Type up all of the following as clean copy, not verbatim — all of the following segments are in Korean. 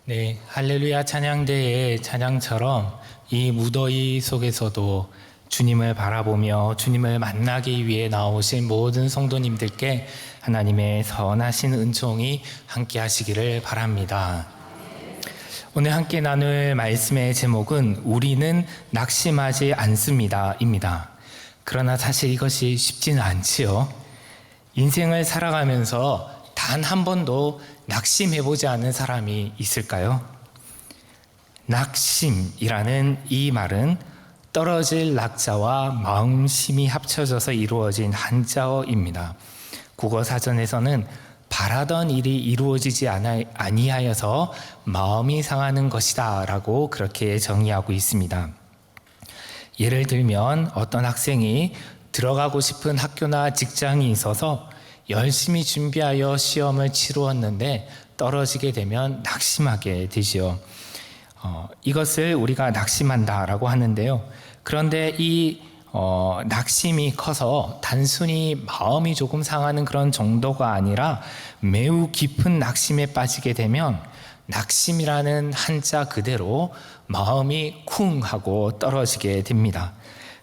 네, 할렐루야 찬양대의 찬양처럼 이 무더위 속에서도 주님을 바라보며 주님을 만나기 위해 나오신 모든 성도님들께 하나님의 선하신 은총이 함께 하시기를 바랍니다. 오늘 함께 나눌 말씀의 제목은 우리는 낙심하지 않습니다 입니다. 그러나 사실 이것이 쉽지는 않지요. 인생을 살아가면서 단 한 번도 낙심해보지 않은 사람이 있을까요? 낙심이라는 이 말은 떨어질 낙자와 마음심이 합쳐져서 이루어진 한자어입니다. 국어사전에서는 바라던 일이 이루어지지 아니하여서 마음이 상하는 것이다 라고 그렇게 정의하고 있습니다. 예를 들면 어떤 학생이 들어가고 싶은 학교나 직장이 있어서 열심히 준비하여 시험을 치루었는데 떨어지게 되면 낙심하게 되지요. 이것을 우리가 낙심한다라고 하는데요. 그런데 이 낙심이 커서 단순히 마음이 조금 상하는 그런 정도가 아니라 매우 깊은 낙심에 빠지게 되면 낙심이라는 한자 그대로 마음이 쿵 하고 떨어지게 됩니다.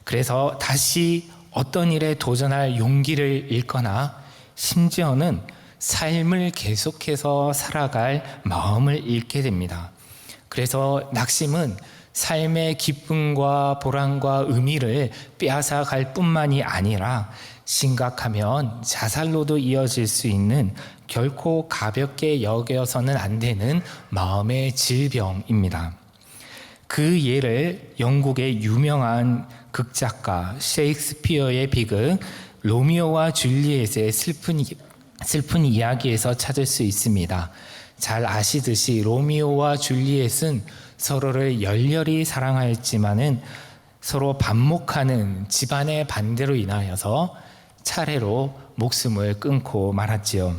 그래서 다시 어떤 일에 도전할 용기를 잃거나 심지어는 삶을 계속해서 살아갈 마음을 잃게 됩니다. 그래서 낙심은 삶의 기쁨과 보람과 의미를 빼앗아 갈 뿐만이 아니라 심각하면 자살로도 이어질 수 있는 결코 가볍게 여겨서는 안 되는 마음의 질병입니다. 그 예를 영국의 유명한 극작가 셰익스피어의 비극 로미오와 줄리엣의 슬픈 이야기에서 찾을 수 있습니다. 잘 아시듯이 로미오와 줄리엣은 서로를 열렬히 사랑하였지만은 서로 반목하는 집안의 반대로 인하여서 차례로 목숨을 끊고 말았지요.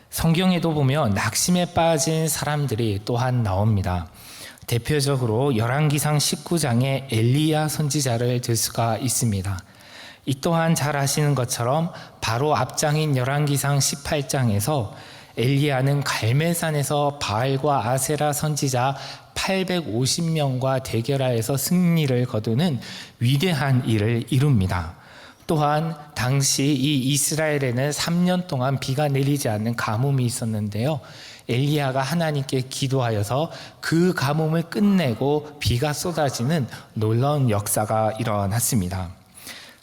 성경에도 보면 낙심에 빠진 사람들이 또한 나옵니다. 대표적으로 열왕기상 19장의 엘리야 선지자를 들 수가 있습니다. 이 또한 잘 아시는 것처럼 바로 앞장인 열왕기상 18장에서 엘리야는 갈멜산에서 바알과 아세라 선지자 850명과 대결하여서 승리를 거두는 위대한 일을 이룹니다. 또한 당시 이 이스라엘에는 3년 동안 비가 내리지 않는 가뭄이 있었는데요. 엘리야가 하나님께 기도하여서 그 가뭄을 끝내고 비가 쏟아지는 놀라운 역사가 일어났습니다.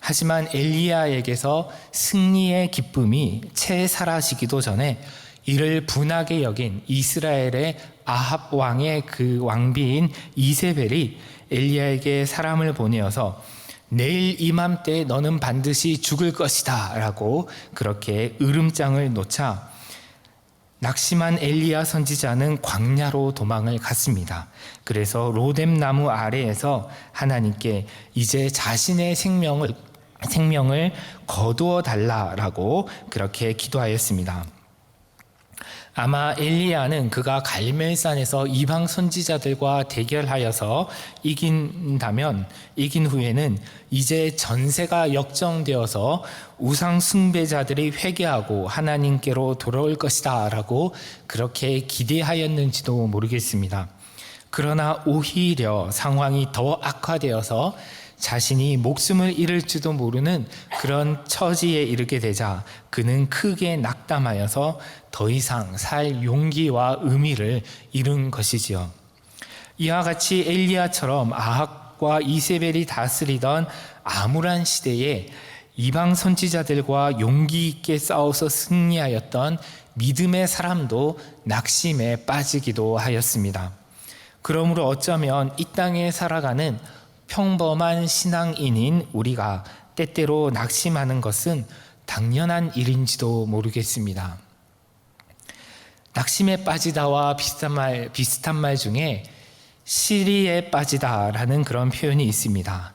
하지만 엘리야에게서 승리의 기쁨이 채 사라지기도 전에 이를 분하게 여긴 이스라엘의 아합 왕의 그 왕비인 이세벨이 엘리야에게 사람을 보내어서 내일 이맘때 너는 반드시 죽을 것이다 라고 그렇게 으름장을 놓자 낙심한 엘리야 선지자는 광야로 도망을 갔습니다. 그래서 로뎀 나무 아래에서 하나님께 이제 자신의 생명을 거두어 달라라고 그렇게 기도하였습니다. 아마 엘리야는 그가 갈멜산에서 이방 선지자들과 대결하여서 이긴 후에는 이제 전세가 역정되어서 우상 숭배자들이 회개하고 하나님께로 돌아올 것이다 라고 그렇게 기대하였는지도 모르겠습니다. 그러나 오히려 상황이 더 악화되어서 자신이 목숨을 잃을지도 모르는 그런 처지에 이르게 되자 그는 크게 낙담하여서 더 이상 살 용기와 의미를 잃은 것이지요. 이와 같이 엘리야처럼 아합과 이세벨이 다스리던 암울한 시대에 이방 선지자들과 용기 있게 싸워서 승리하였던 믿음의 사람도 낙심에 빠지기도 하였습니다. 그러므로 어쩌면 이 땅에 살아가는 평범한 신앙인인 우리가 때때로 낙심하는 것은 당연한 일인지도 모르겠습니다. 낙심에 빠지다와 비슷한 말 중에 시리에 빠지다라는 그런 표현이 있습니다.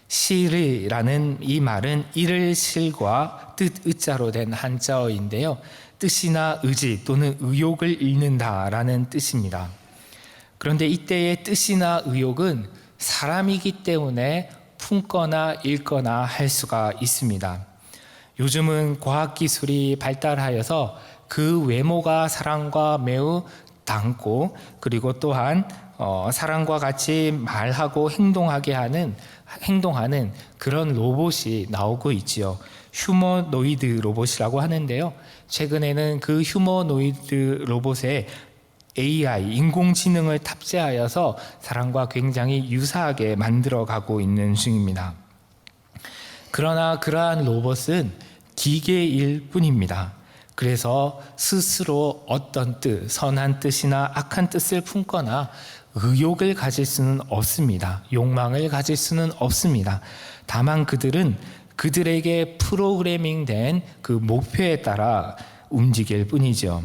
시리라는 이 말은 이를 실과 뜻 의자로 된 한자어인데요. 뜻이나 의지 또는 의욕을 잃는다라는 뜻입니다. 그런데 이때의 뜻이나 의욕은 사람이기 때문에 품거나 읽거나 할 수가 있습니다. 요즘은 과학기술이 발달하여서 그 외모가 사람과 매우 담고 그리고 또한 사람과 같이 말하고 행동하는 그런 로봇이 나오고 있지요. 휴머노이드 로봇이라고 하는데요. 최근에는 그 휴머노이드 로봇에 AI, 인공지능을 탑재하여서 사람과 굉장히 유사하게 만들어가고 있는 중입니다. 그러나 그러한 로봇은 기계일 뿐입니다. 그래서 스스로 어떤 뜻, 선한 뜻이나 악한 뜻을 품거나 의욕을 가질 수는 없습니다. 욕망을 가질 수는 없습니다. 다만 그들은 그들에게 프로그래밍된 그 목표에 따라 움직일 뿐이죠.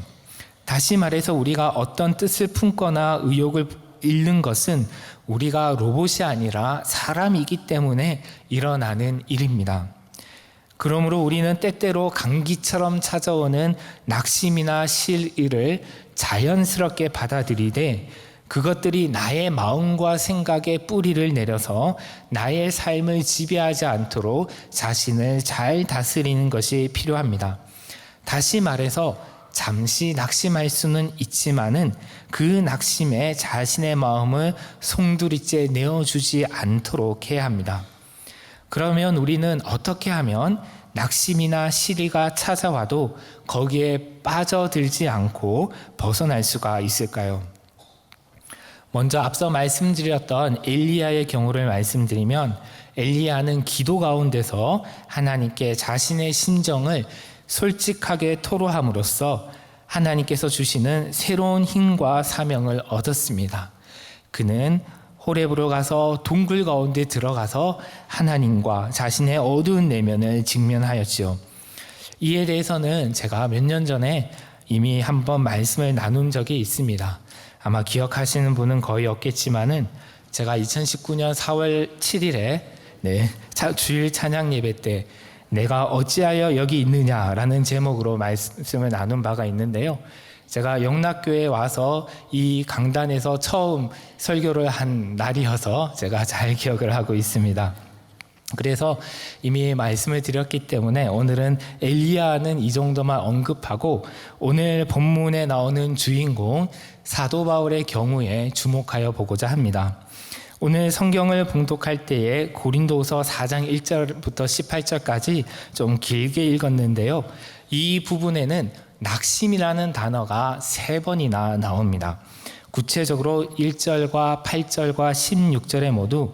다시 말해서 우리가 어떤 뜻을 품거나 의욕을 잃는 것은 우리가 로봇이 아니라 사람이기 때문에 일어나는 일입니다. 그러므로 우리는 때때로 감기처럼 찾아오는 낙심이나 실의를 자연스럽게 받아들이되 그것들이 나의 마음과 생각에 뿌리를 내려서 나의 삶을 지배하지 않도록 자신을 잘 다스리는 것이 필요합니다. 다시 말해서 잠시 낙심할 수는 있지만은 그 낙심에 자신의 마음을 송두리째 내어주지 않도록 해야 합니다. 그러면 우리는 어떻게 하면 낙심이나 시리가 찾아와도 거기에 빠져들지 않고 벗어날 수가 있을까요? 먼저 앞서 말씀드렸던 엘리야의 경우를 말씀드리면 엘리야는 기도 가운데서 하나님께 자신의 심정을 솔직하게 토로함으로써 하나님께서 주시는 새로운 힘과 사명을 얻었습니다. 그는 호렙으로 가서 동굴 가운데 들어가서 하나님과 자신의 어두운 내면을 직면하였지요. 이에 대해서는 제가 몇 년 전에 이미 한번 말씀을 나눈 적이 있습니다. 아마 기억하시는 분은 거의 없겠지만은 제가 2019년 4월 7일에 주일 찬양 예배 때 내가 어찌하여 여기 있느냐라는 제목으로 말씀을 나눈 바가 있는데요. 제가 영락교회에 와서 이 강단에서 처음 설교를 한 날이어서 제가 잘 기억을 하고 있습니다. 그래서 이미 말씀을 드렸기 때문에 오늘은 엘리야는 이 정도만 언급하고 오늘 본문에 나오는 주인공 사도 바울의 경우에 주목하여 보고자 합니다. 오늘 성경을 봉독할 때에 고린도후서 4장 1절부터 18절까지 좀 길게 읽었는데요. 이 부분에는 낙심이라는 단어가 3번이나 나옵니다. 구체적으로 1절과 8절과 16절에 모두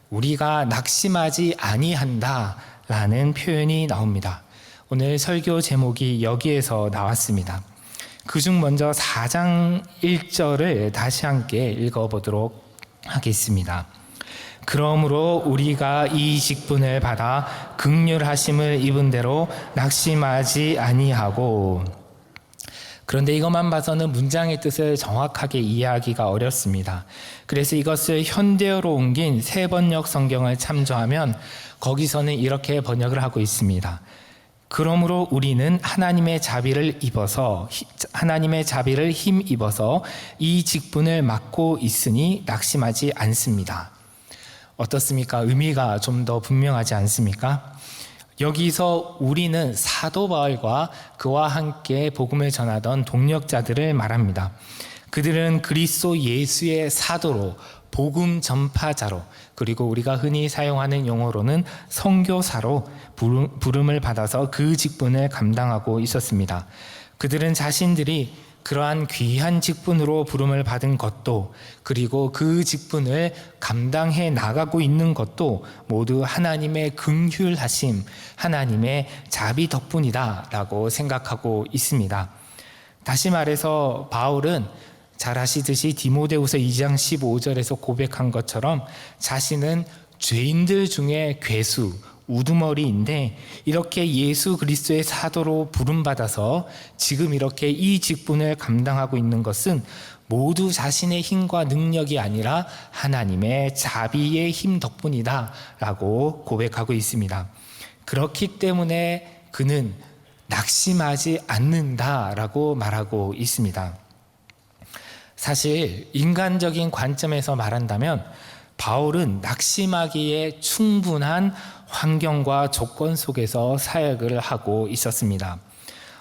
우리가 낙심하지 아니한다 라는 표현이 나옵니다. 오늘 설교 제목이 여기에서 나왔습니다. 그중 먼저 4장 1절을 다시 함께 읽어보도록 하겠습니다. 그러므로 우리가 이 직분을 받아 긍휼하심을 입은 대로 낙심하지 아니하고. 그런데 이것만 봐서는 문장의 뜻을 정확하게 이해하기가 어렵습니다. 그래서 이것을 현대어로 옮긴 새번역 성경을 참조하면 거기서는 이렇게 번역을 하고 있습니다. 그러므로 우리는 하나님의 자비를 힘입어서 이 직분을 맡고 있으니 낙심하지 않습니다. 어떻습니까? 의미가 좀 더 분명하지 않습니까? 여기서 우리는 사도 바울과 그와 함께 복음을 전하던 동역자들을 말합니다. 그들은 그리스도 예수의 사도로, 복음 전파자로, 그리고 우리가 흔히 사용하는 용어로는 선교사로 부름을 받아서 그 직분을 감당하고 있었습니다. 그들은 자신들이 그러한 귀한 직분으로 부름을 받은 것도, 그리고 그 직분을 감당해 나가고 있는 것도 모두 하나님의 긍휼하심, 하나님의 자비 덕분이다라고 생각하고 있습니다. 다시 말해서 바울은 잘 아시듯이 디모데후서 2장 15절에서 고백한 것처럼 자신은 죄인들 중에 괴수, 우두머리인데 이렇게 예수 그리스도의 사도로 부름받아서 지금 이렇게 이 직분을 감당하고 있는 것은 모두 자신의 힘과 능력이 아니라 하나님의 자비의 힘 덕분이다 라고 고백하고 있습니다. 그렇기 때문에 그는 낙심하지 않는다라고 말하고 있습니다. 사실 인간적인 관점에서 말한다면 바울은 낙심하기에 충분한 환경과 조건 속에서 사역을 하고 있었습니다.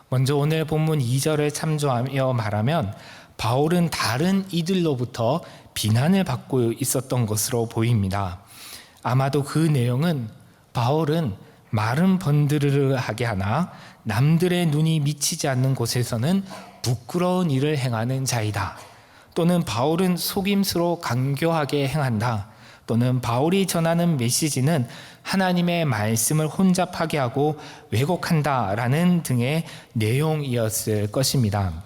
먼저 오늘 본문 2절을 참조하며 말하면 바울은 다른 이들로부터 비난을 받고 있었던 것으로 보입니다. 아마도 그 내용은 바울은 말은 번드르르하게 하나 남들의 눈이 미치지 않는 곳에서는 부끄러운 일을 행하는 자이다. 또는 바울은 속임수로 강교하게 행한다. 또는 바울이 전하는 메시지는 하나님의 말씀을 혼잡하게 하고 왜곡한다라는 등의 내용이었을 것입니다.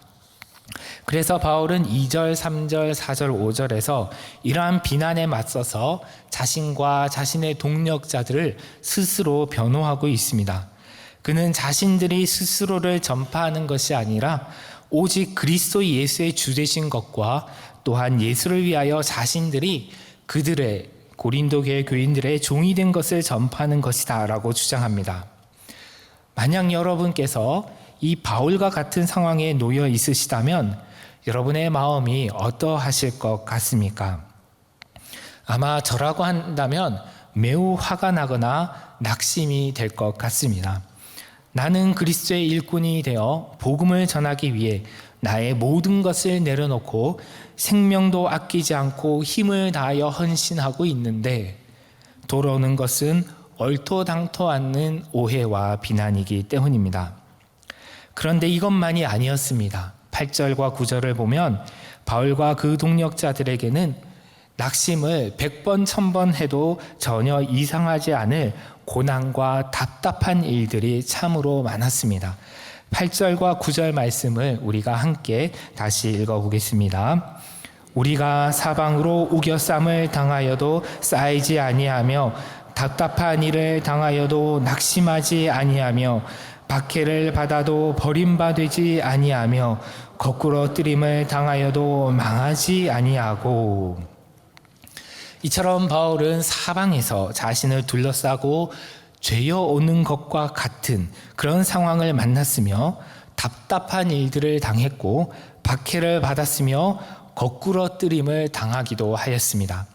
그래서 바울은 2절, 3절, 4절, 5절에서 이러한 비난에 맞서서 자신과 자신의 동력자들을 스스로 변호하고 있습니다. 그는 자신들이 스스로를 전파하는 것이 아니라 오직 그리스도 예수의 주 되신 것과 또한 예수를 위하여 자신들이 그들의 고린도 교회 교인들의 종이 된 것을 전파하는 것이다 라고 주장합니다. 만약 여러분께서 이 바울과 같은 상황에 놓여 있으시다면 여러분의 마음이 어떠하실 것 같습니까? 아마 저라고 한다면 매우 화가 나거나 낙심이 될 것 같습니다. 나는 그리스도의 일꾼이 되어 복음을 전하기 위해 나의 모든 것을 내려놓고 생명도 아끼지 않고 힘을 다하여 헌신하고 있는데 돌아오는 것은 얼토당토 않는 오해와 비난이기 때문입니다. 그런데 이것만이 아니었습니다. 8절과 9절을 보면 바울과 그 동력자들에게는 낙심을 100번, 1000번 해도 전혀 이상하지 않을 고난과 답답한 일들이 참으로 많았습니다. 8절과 9절 말씀을 우리가 함께 다시 읽어보겠습니다. 우리가 사방으로 우겨쌈을 당하여도 쌓이지 아니하며 답답한 일을 당하여도 낙심하지 아니하며 박해를 받아도 버림받지 아니하며 거꾸로 뜨림을 당하여도 망하지 아니하고. 이처럼 바울은 사방에서 자신을 둘러싸고 죄어오는 것과 같은 그런 상황을 만났으며 답답한 일들을 당했고 박해를 받았으며 거꾸로 뜨림을 당하기도 하였습니다.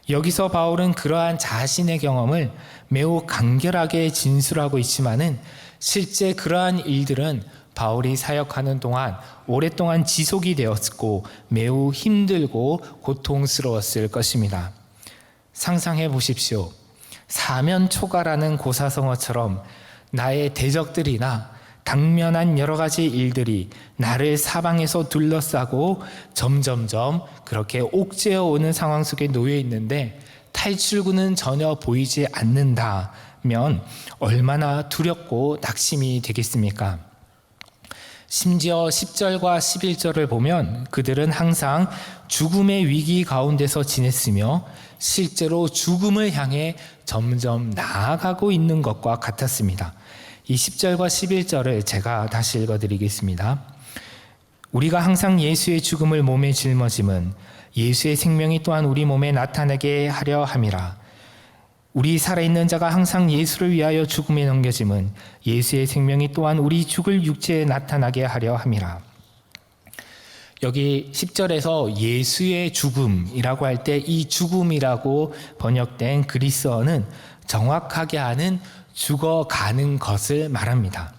여기서 바울은 그러한 자신의 경험을 매우 간결하게 진술하고 있지만은 실제 그러한 일들은 바울이 사역하는 동안 오랫동안 지속이 되었고 매우 힘들고 고통스러웠을 것입니다. 상상해 보십시오. 사면초가라는 고사성어처럼 나의 대적들이나 당면한 여러 가지 일들이 나를 사방에서 둘러싸고 점점점 그렇게 옥죄어 오는 상황 속에 놓여 있는데 탈출구는 전혀 보이지 않는다면 얼마나 두렵고 낙심이 되겠습니까? 심지어 10절과 11절을 보면 그들은 항상 죽음의 위기 가운데서 지냈으며 실제로 죽음을 향해 점점 나아가고 있는 것과 같았습니다. 이 10절과 11절을 제가 다시 읽어드리겠습니다. 우리가 항상 예수의 죽음을 몸에 짊어짐은 예수의 생명이 또한 우리 몸에 나타나게 하려 함이라. 우리 살아있는 자가 항상 예수를 위하여 죽음에 넘겨짐은 예수의 생명이 또한 우리 죽을 육체에 나타나게 하려 함이라. 여기 10절에서 예수의 죽음이라고 할 때 이 죽음이라고 번역된 그리스어는 정확하게 하는 죽어가는 것을 말합니다.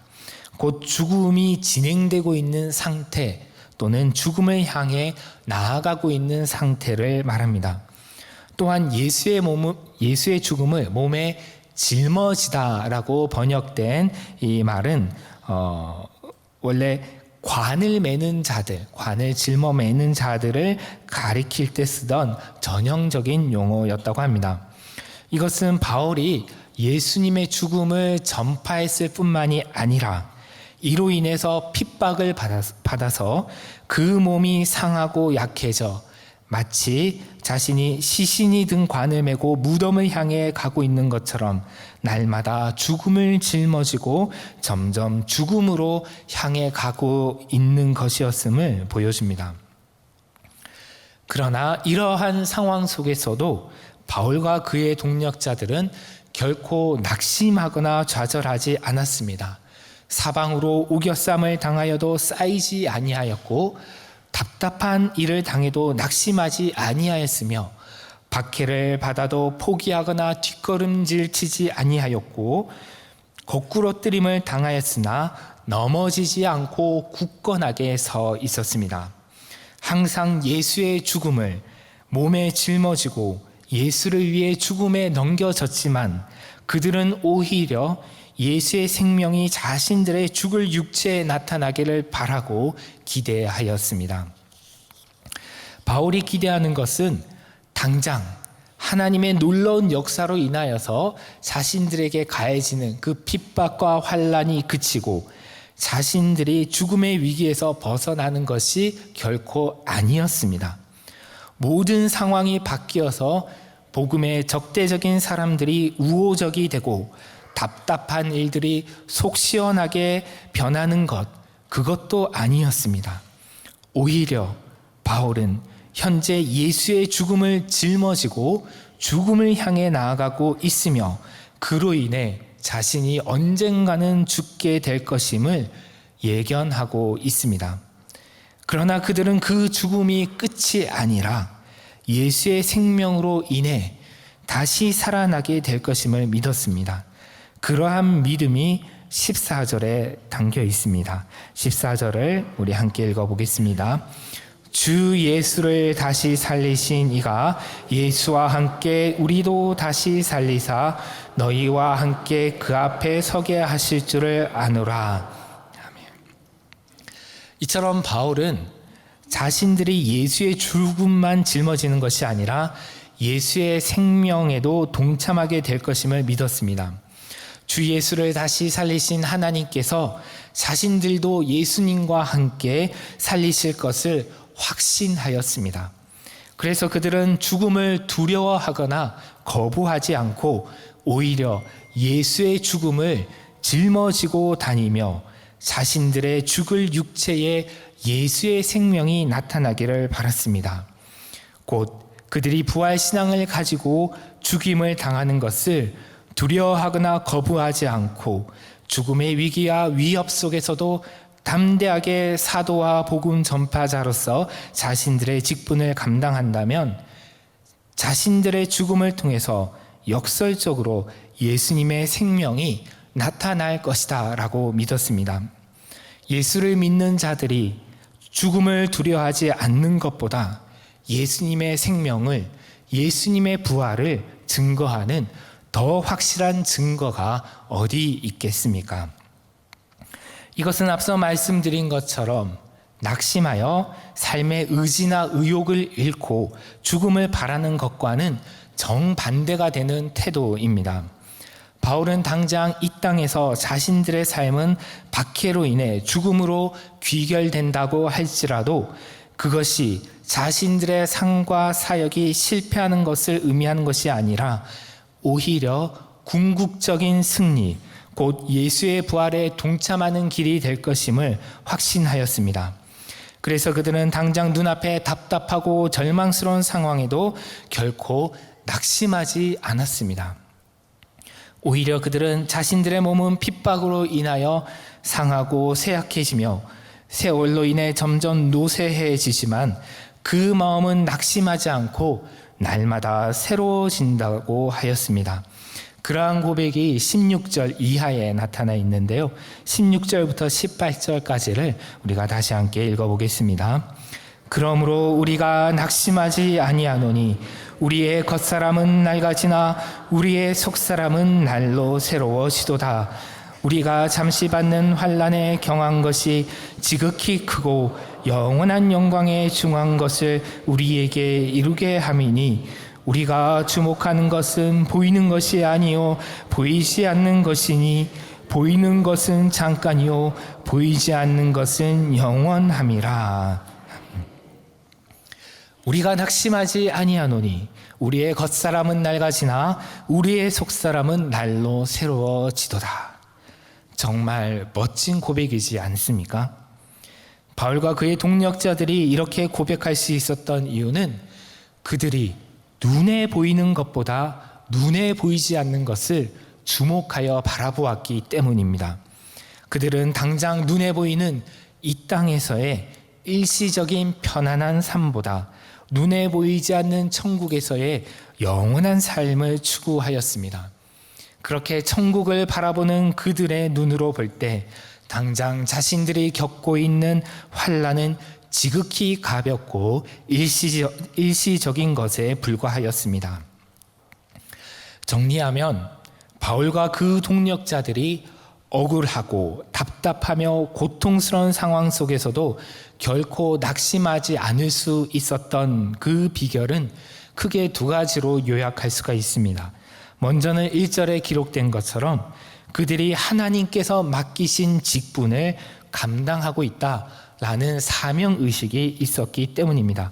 곧 죽음이 진행되고 있는 상태 또는 죽음을 향해 나아가고 있는 상태를 말합니다. 또한 예수의 죽음을 몸에 짊어지다라고 번역된 이 말은 원래 관을 매는 자들, 관을 짊어 매는 자들을 가리킬 때 쓰던 전형적인 용어였다고 합니다. 이것은 바울이 예수님의 죽음을 전파했을 뿐만이 아니라 이로 인해서 핍박을 받아서 그 몸이 상하고 약해져 마치 자신이 시신이 든 관을 메고 무덤을 향해 가고 있는 것처럼 날마다 죽음을 짊어지고 점점 죽음으로 향해 가고 있는 것이었음을 보여줍니다. 그러나 이러한 상황 속에서도 바울과 그의 동력자들은 결코 낙심하거나 좌절하지 않았습니다. 사방으로 우겨쌈을 당하여도 쌓이지 아니하였고 답답한 일을 당해도 낙심하지 아니하였으며 박해를 받아도 포기하거나 뒷걸음질 치지 아니하였고 거꾸로 뜨림을 당하였으나 넘어지지 않고 굳건하게 서 있었습니다. 항상 예수의 죽음을 몸에 짊어지고 예수를 위해 죽음에 넘겨졌지만 그들은 오히려 예수의 생명이 자신들의 죽을 육체에 나타나기를 바라고 기대하였습니다. 바울이 기대하는 것은 당장 하나님의 놀라운 역사로 인하여서 자신들에게 가해지는 그 핍박과 환난이 그치고 자신들이 죽음의 위기에서 벗어나는 것이 결코 아니었습니다. 모든 상황이 바뀌어서 복음에 적대적인 사람들이 우호적이 되고 답답한 일들이 속 시원하게 변하는 것, 그것도 아니었습니다. 오히려 바울은 현재 예수의 죽음을 짊어지고 죽음을 향해 나아가고 있으며 그로 인해 자신이 언젠가는 죽게 될 것임을 예견하고 있습니다. 그러나 그들은 그 죽음이 끝이 아니라 예수의 생명으로 인해 다시 살아나게 될 것임을 믿었습니다. 그러한 믿음이 14절에 담겨 있습니다. 14절을 우리 함께 읽어보겠습니다. 주 예수를 다시 살리신 이가 예수와 함께 우리도 다시 살리사 너희와 함께 그 앞에 서게 하실 줄을 아노라. 아멘. 이처럼 바울은 자신들이 예수의 죽음만 짊어지는 것이 아니라 예수의 생명에도 동참하게 될 것임을 믿었습니다. 주 예수를 다시 살리신 하나님께서 자신들도 예수님과 함께 살리실 것을 확신하였습니다. 그래서 그들은 죽음을 두려워하거나 거부하지 않고 오히려 예수의 죽음을 짊어지고 다니며 자신들의 죽을 육체에 예수의 생명이 나타나기를 바랐습니다. 곧 그들이 부활신앙을 가지고 죽임을 당하는 것을 두려워하거나 거부하지 않고 죽음의 위기와 위협 속에서도 담대하게 사도와 복음 전파자로서 자신들의 직분을 감당한다면 자신들의 죽음을 통해서 역설적으로 예수님의 생명이 나타날 것이다 라고 믿었습니다. 예수를 믿는 자들이 죽음을 두려워하지 않는 것보다 예수님의 생명을, 예수님의 부활을 증거하는 더 확실한 증거가 어디 있겠습니까? 이것은 앞서 말씀드린 것처럼 낙심하여 삶의 의지나 의욕을 잃고 죽음을 바라는 것과는 정반대가 되는 태도입니다. 바울은 당장 이 땅에서 자신들의 삶은 박해로 인해 죽음으로 귀결된다고 할지라도 그것이 자신들의 삶과 사역이 실패하는 것을 의미하는 것이 아니라 오히려 궁극적인 승리, 곧 예수의 부활에 동참하는 길이 될 것임을 확신하였습니다. 그래서 그들은 당장 눈앞에 답답하고 절망스러운 상황에도 결코 낙심하지 않았습니다. 오히려 그들은 자신들의 몸은 핍박으로 인하여 상하고 쇠약해지며 세월로 인해 점점 노쇠해지지만 그 마음은 낙심하지 않고 날마다 새로워진다고 하였습니다. 그러한 고백이 16절 이하에 나타나 있는데요. 16절부터 18절까지를 우리가 다시 함께 읽어보겠습니다. 그러므로 우리가 낙심하지 아니하노니 우리의 겉사람은 낡아지나 우리의 속사람은 날로 새로워지도다. 우리가 잠시 받는 환난에 경한 것이 지극히 크고 영원한 영광에 중한 것을 우리에게 이루게 함이니 우리가 주목하는 것은 보이는 것이 아니요 보이지 않는 것이니 보이는 것은 잠깐이요 보이지 않는 것은 영원함이라. 우리가 낙심하지 아니하노니 우리의 겉사람은 낡아지나 우리의 속사람은 날로 새로워지도다. 정말 멋진 고백이지 않습니까? 바울과 그의 동력자들이 이렇게 고백할 수 있었던 이유는 그들이 눈에 보이는 것보다 눈에 보이지 않는 것을 주목하여 바라보았기 때문입니다. 그들은 당장 눈에 보이는 이 땅에서의 일시적인 편안한 삶보다 눈에 보이지 않는 천국에서의 영원한 삶을 추구하였습니다. 그렇게 천국을 바라보는 그들의 눈으로 볼 때 당장 자신들이 겪고 있는 환난은 지극히 가볍고 일시적인 것에 불과하였습니다. 정리하면 바울과 그 동력자들이 억울하고 답답하며 고통스러운 상황 속에서도 결코 낙심하지 않을 수 있었던 그 비결은 크게 두 가지로 요약할 수가 있습니다. 먼저는 1절에 기록된 것처럼 그들이 하나님께서 맡기신 직분을 감당하고 있다라는 사명의식이 있었기 때문입니다.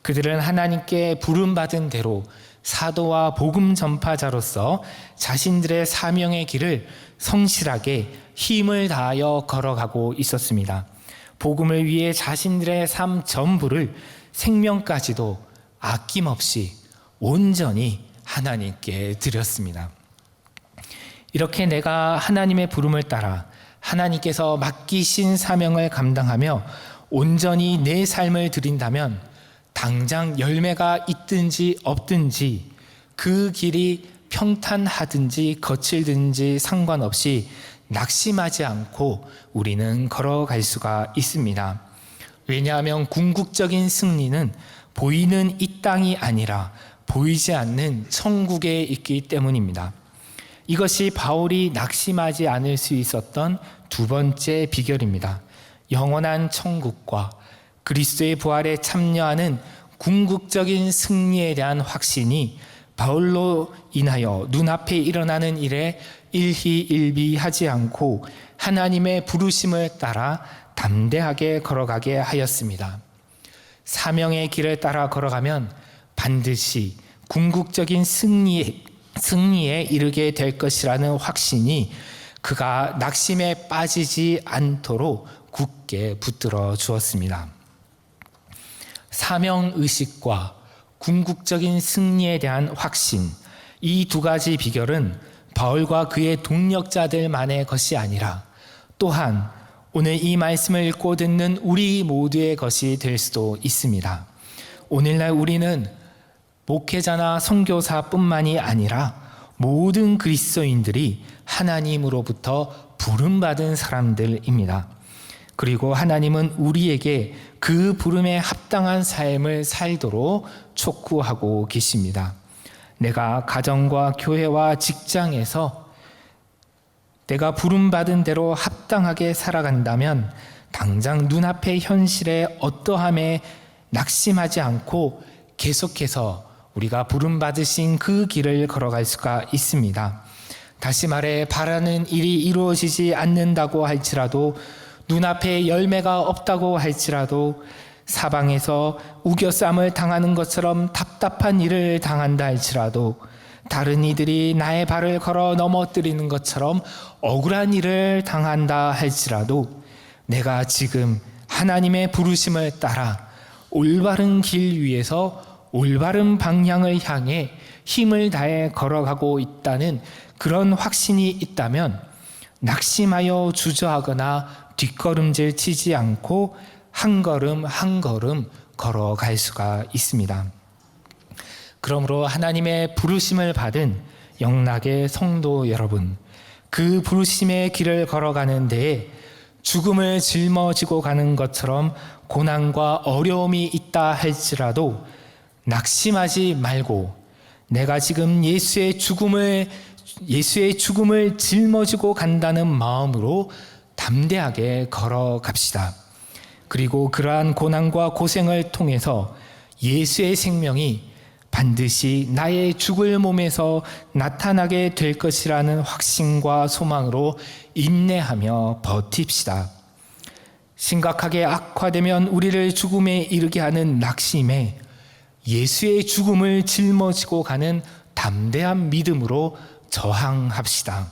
그들은 하나님께 부름받은 대로 사도와 복음 전파자로서 자신들의 사명의 길을 성실하게 힘을 다하여 걸어가고 있었습니다. 복음을 위해 자신들의 삶 전부를 생명까지도 아낌없이 온전히 하나님께 드렸습니다. 이렇게 내가 하나님의 부름을 따라 하나님께서 맡기신 사명을 감당하며 온전히 내 삶을 드린다면 당장 열매가 있든지 없든지 그 길이 평탄하든지 거칠든지 상관없이 낙심하지 않고 우리는 걸어갈 수가 있습니다. 왜냐하면 궁극적인 승리는 보이는 이 땅이 아니라 보이지 않는 천국에 있기 때문입니다. 이것이 바울이 낙심하지 않을 수 있었던 두 번째 비결입니다. 영원한 천국과 그리스도의 부활에 참여하는 궁극적인 승리에 대한 확신이 바울로 인하여 눈앞에 일어나는 일에 일희일비하지 않고 하나님의 부르심을 따라 담대하게 걸어가게 하였습니다. 사명의 길을 따라 걸어가면 반드시 궁극적인 승리에 이르게 될 것이라는 확신이 그가 낙심에 빠지지 않도록 굳게 붙들어 주었습니다. 사명의식과 궁극적인 승리에 대한 확신, 이 두 가지 비결은 바울과 그의 동력자들만의 것이 아니라 또한 오늘 이 말씀을 읽고 듣는 우리 모두의 것이 될 수도 있습니다. 오늘날 우리는 목회자나 선교사뿐만이 아니라 모든 그리스도인들이 하나님으로부터 부름받은 사람들입니다. 그리고 하나님은 우리에게 그 부름에 합당한 삶을 살도록 촉구하고 계십니다. 내가 가정과 교회와 직장에서 내가 부름받은 대로 합당하게 살아간다면 당장 눈앞의 현실에 어떠함에 낙심하지 않고 계속해서 우리가 부름받으신 그 길을 걸어갈 수가 있습니다. 다시 말해 바라는 일이 이루어지지 않는다고 할지라도 눈앞에 열매가 없다고 할지라도 사방에서 우겨쌈을 당하는 것처럼 답답한 일을 당한다 할지라도 다른 이들이 나의 발을 걸어 넘어뜨리는 것처럼 억울한 일을 당한다 할지라도 내가 지금 하나님의 부르심을 따라 올바른 길 위에서 올바른 방향을 향해 힘을 다해 걸어가고 있다는 그런 확신이 있다면 낙심하여 주저하거나 뒷걸음질 치지 않고 한 걸음 한 걸음 걸어갈 수가 있습니다. 그러므로 하나님의 부르심을 받은 영락의 성도 여러분, 그 부르심의 길을 걸어가는 데에 죽음을 짊어지고 가는 것처럼 고난과 어려움이 있다 할지라도 낙심하지 말고 내가 지금 예수의 죽음을 짊어지고 간다는 마음으로 담대하게 걸어갑시다. 그리고 그러한 고난과 고생을 통해서 예수의 생명이 반드시 나의 죽을 몸에서 나타나게 될 것이라는 확신과 소망으로 인내하며 버팁시다. 심각하게 악화되면 우리를 죽음에 이르게 하는 낙심에 예수의 죽음을 짊어지고 가는 담대한 믿음으로 저항합시다.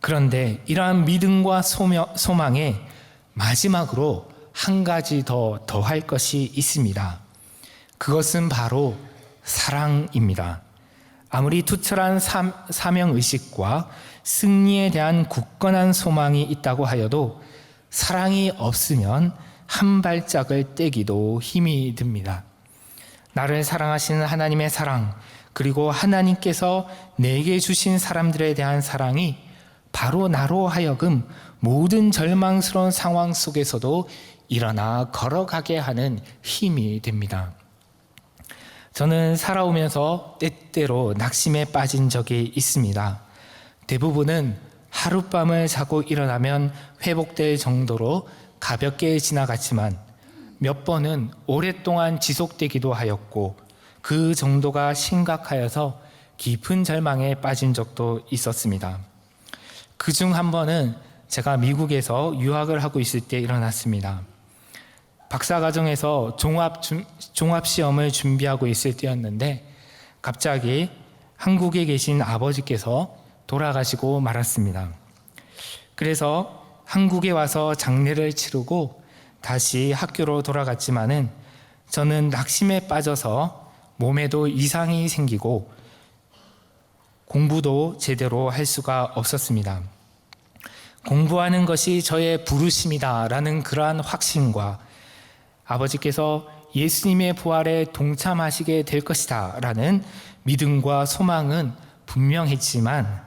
그런데 이러한 믿음과 소망에 마지막으로 한 가지 더할 것이 있습니다. 그것은 바로 사랑입니다. 아무리 투철한 사명의식과 승리에 대한 굳건한 소망이 있다고 하여도 사랑이 없으면 한 발짝을 떼기도 힘이 듭니다. 나를 사랑하시는 하나님의 사랑, 그리고 하나님께서 내게 주신 사람들에 대한 사랑이 바로 나로 하여금 모든 절망스러운 상황 속에서도 일어나 걸어가게 하는 힘이 됩니다. 저는 살아오면서 때때로 낙심에 빠진 적이 있습니다. 대부분은 하룻밤을 자고 일어나면 회복될 정도로 가볍게 지나갔지만 몇 번은 오랫동안 지속되기도 하였고 그 정도가 심각하여서 깊은 절망에 빠진 적도 있었습니다. 그중 한 번은 제가 미국에서 유학을 하고 있을 때 일어났습니다. 박사과정에서 종합시험을 준비하고 있을 때였는데 갑자기 한국에 계신 아버지께서 돌아가시고 말았습니다. 그래서 한국에 와서 장례를 치르고 다시 학교로 돌아갔지만은 저는 낙심에 빠져서 몸에도 이상이 생기고 공부도 제대로 할 수가 없었습니다. 공부하는 것이 저의 부르심이다라는 그러한 확신과 아버지께서 예수님의 부활에 동참하시게 될 것이다 라는 믿음과 소망은 분명했지만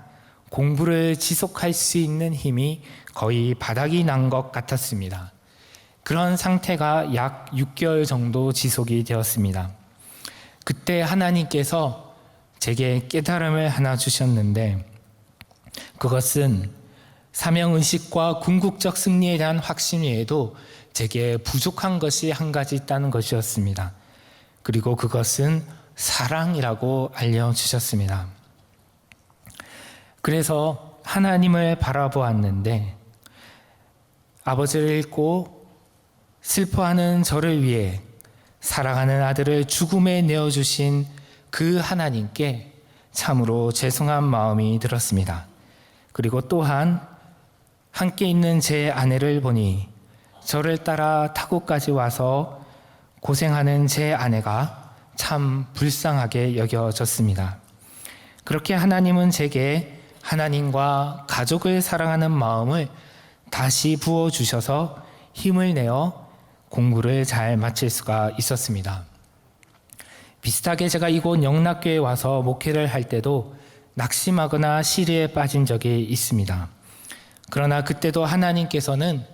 공부를 지속할 수 있는 힘이 거의 바닥이 난 것 같았습니다. 그런 상태가 약 6개월 정도 지속이 되었습니다. 그때 하나님께서 제게 깨달음을 하나 주셨는데 그것은 사명의식과 궁극적 승리에 대한 확신 외에도 제게 부족한 것이 한 가지 있다는 것이었습니다. 그리고 그것은 사랑이라고 알려주셨습니다. 그래서 하나님을 바라보았는데 아버지를 잃고 슬퍼하는 저를 위해 사랑하는 아들을 죽음에 내어주신 그 하나님께 참으로 죄송한 마음이 들었습니다. 그리고 또한 함께 있는 제 아내를 보니 저를 따라 타국까지 와서 고생하는 제 아내가 참 불쌍하게 여겨졌습니다. 그렇게 하나님은 제게 하나님과 가족을 사랑하는 마음을 다시 부어주셔서 힘을 내어 공부를 잘 마칠 수가 있었습니다. 비슷하게 제가 이곳 영락교회에 와서 목회를 할 때도 낙심하거나 시리에 빠진 적이 있습니다. 그러나 그때도 하나님께서는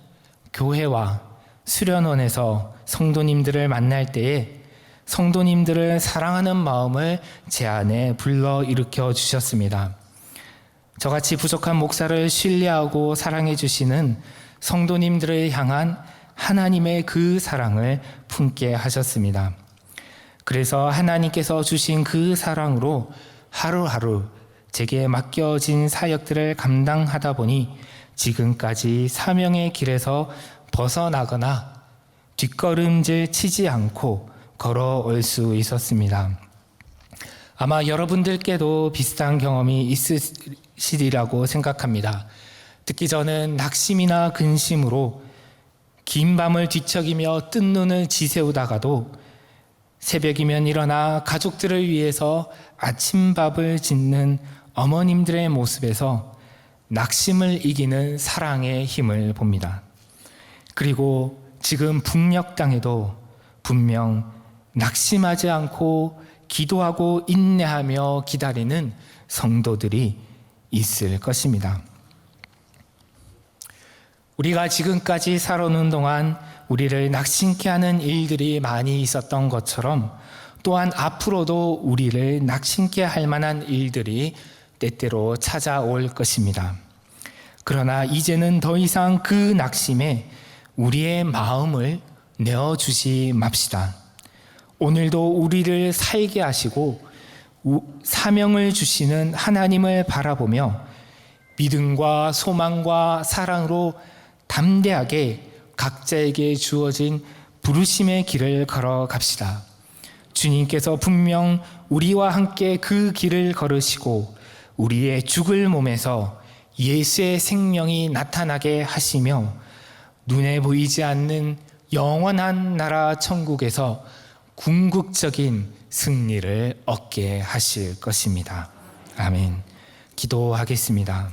교회와 수련원에서 성도님들을 만날 때에 성도님들을 사랑하는 마음을 제 안에 불러일으켜 주셨습니다. 저같이 부족한 목사를 신뢰하고 사랑해 주시는 성도님들을 향한 하나님의 그 사랑을 품게 하셨습니다. 그래서 하나님께서 주신 그 사랑으로 하루하루 제게 맡겨진 사역들을 감당하다 보니 지금까지 사명의 길에서 벗어나거나 뒷걸음질 치지 않고 걸어올 수 있었습니다. 아마 여러분들께도 비슷한 경험이 있으시리라고 생각합니다. 특히 저는 낙심이나 근심으로 긴 밤을 뒤척이며 뜬 눈을 지새우다가도 새벽이면 일어나 가족들을 위해서 아침밥을 짓는 어머님들의 모습에서 낙심을 이기는 사랑의 힘을 봅니다. 그리고 지금 북녘 땅에도 분명 낙심하지 않고 기도하고 인내하며 기다리는 성도들이 있을 것입니다. 우리가 지금까지 살아오는 동안 우리를 낙심케 하는 일들이 많이 있었던 것처럼 또한 앞으로도 우리를 낙심케 할 만한 일들이 때때로 찾아올 것입니다. 그러나 이제는 더 이상 그 낙심에 우리의 마음을 내어주지 맙시다. 오늘도 우리를 살게 하시고 사명을 주시는 하나님을 바라보며 믿음과 소망과 사랑으로 담대하게 각자에게 주어진 부르심의 길을 걸어갑시다. 주님께서 분명 우리와 함께 그 길을 걸으시고 우리의 죽을 몸에서 예수의 생명이 나타나게 하시며 눈에 보이지 않는 영원한 나라 천국에서 궁극적인 승리를 얻게 하실 것입니다. 아멘. 기도하겠습니다.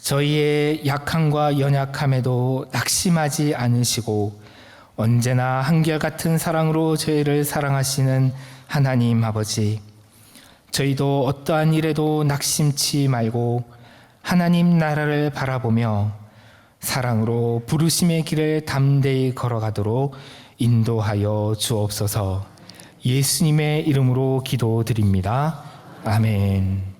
저희의 약함과 연약함에도 낙심하지 않으시고 언제나 한결같은 사랑으로 저희를 사랑하시는 하나님 아버지, 저희도 어떠한 일에도 낙심치 말고 하나님 나라를 바라보며 사랑으로 부르심의 길을 담대히 걸어가도록 인도하여 주옵소서. 예수님의 이름으로 기도드립니다. 아멘.